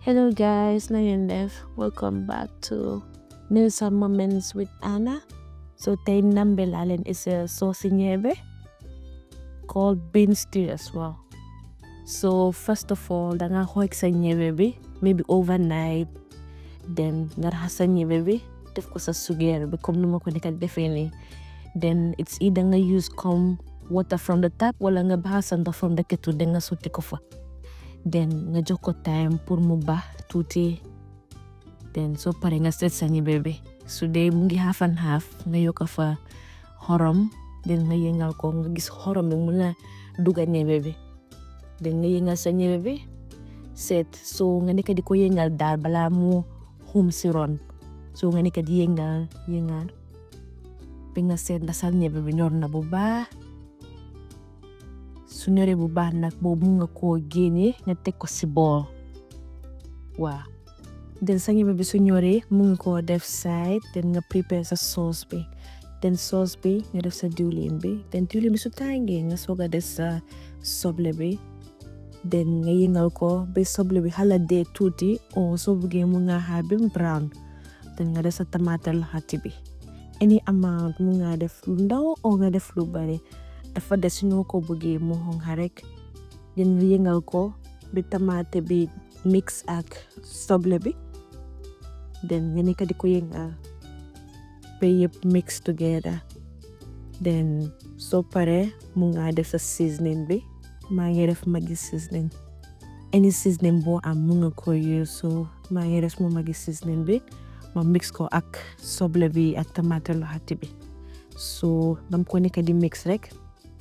Hello guys, na ngeen def? Welcome back to News and Moments with Anna. So tey nambe laa leen is a sauce ñebe called bean stew as well. So first of all, danga xooj sa ñebe bi maybe overnight, then nga raxas sa ñebe bi def ko sa sugeer bi comme numa ko nekk defee nii. Then it's either nga use comme water from the tap wala nga baxal sa ndox from the kettle then nga sotti ko fa. Then nga jox ko time pour mu baax tuuti, then soo pare nga seet sa ñebe bi su dee mu ngi half and half nga yokka fa xorom, then nga yëngal ko nga gis xorom bi mun na dugga ñebe bi, then nga yëngal sa ñebe bi seet so nga nekk di ko yëngal daal balaa mu xum si ron, so nga nekk di yëngal bi nga seet ndax sa ñebe bi ñor na bu baax. Su ñoree bu baax nag boobu mun nga koo génne nga teg ko si bool. Waaw then sa ñebe bi su ñoree mun nga koo def side, then nga prepare sa sauce bi, then sauce bi nga def sa diwlin bi, then diwlin bi su tàngee nga soog a def sa soble bi, then nga yëngal ko ba soble bi xala dee tuuti o soo buggee mun nga xaar ba brown, then nga def sa tamaate laxati bi any amount mun nga def lu ndaw o nga def lu bari, dafa des ñoo ko bëggee mu xonxa rek. Then nga yëngal ko bi tamaate bi mix ak soble bi, then nga nekk di ko yëngal ba yëpp mix together. Then soo pare mu nga def sa seasoning bi, maa ngi def Maggi seasoning, any seasoning boo am mu nga ko use, so maa ngi def sama Maggi seasoning bi ma mix ko ak soble bi ak tamaate laxati bi. So dam ko nekk di mix rek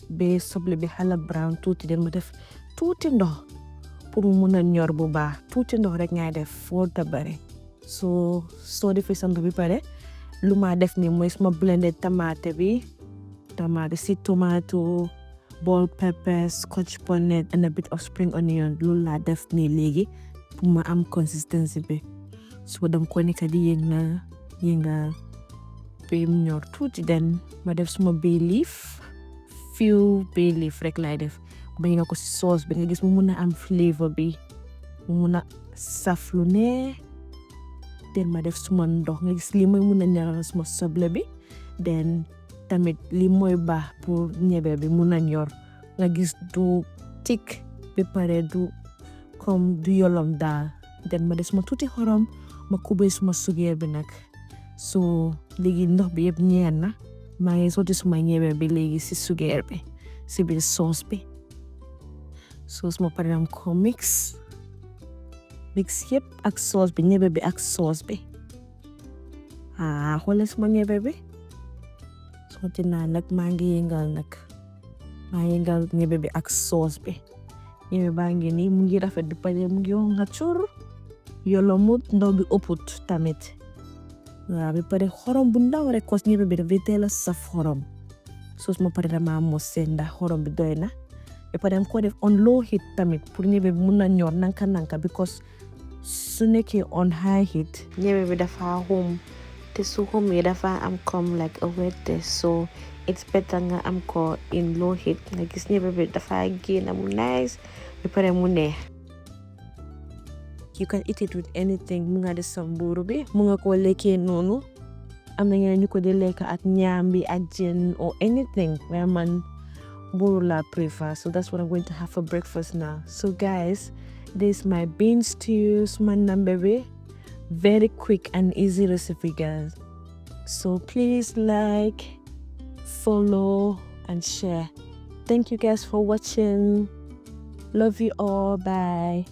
ba soble bi xala brown tuuti, den ma def tuuti ndox pour mu mun a ñor bu baax, tuuti ndox rek ngay def warut a bari. So soo defee sa ndox bi pare lu ma def nii mooy suma blended tamaate bi, si tomato, bell pepper, scotch bonnet and a bit of spring onion, loolu laa def nii léegi pour ma am consistency bi. So dam ko nekk di yëngal ba mu ñor tuuti, den ma def suma bay leaf, few bay leaf rek laay def ba nga ko si sauce bi nga gis mu mun a am flavor bi, mu mun a saf lu ne. Den ma def suma ndox, nga gis lii mooy mun a ñoral suma soble bi, den tamit lii mooy baax pour ñebe bi mun a ñor, nga gis du tik ba pare du comme du yolom daal. Den ma def suma tuuti xorom ma kubee suma sugeer bi nag. So léegi ndox bi yëpp ñeer na, maa ngi sotti suma ñebe bi léegi si sugeer bi si biir sauce bi. Sauce ma pare dam ko mix yëpp ak sauce bi, ñebe bi ak sauce bi. Xoolal suma ñebe bi sotti naa nag, maa ngi yëngal ñebe bi ak sauce bi. Ñebe baa ngi nii mu ngi rafet bi pare mu ngi nga cur yolomut, ndox bi ëpput tamit. Waaw bi pare xorom bu ndaw rek cause ñebe bi dafay teel a saf xorom. Sauce ma pare dama mos seen ndax xorom bi doy na. Bi pare am ko def on low heat tamit pour ñebe bi mun a ñor nanka because su nekkee on high heat ñebe bi dafa xum, te su xumee dafa am comme like a wet taste, so it's better nga am ko in low heat, nga gis ñebe bi dafa génn mu nice bi pare mu neex. You can eat it with anything, mu nga def sa mburu bi, mu nga ko lekkee noonu. Am na ñeneen ñu ko di lekk ak ñaam bi ak jën or anything, waaye man mburu la prefer, so that's what I'm going to have for breakfast now. So guys, this is my bean stew, suma nambe bi, very quick and easy recipe guys. So please like, follow and share. Thank you guys for watching. Love you all. Bye.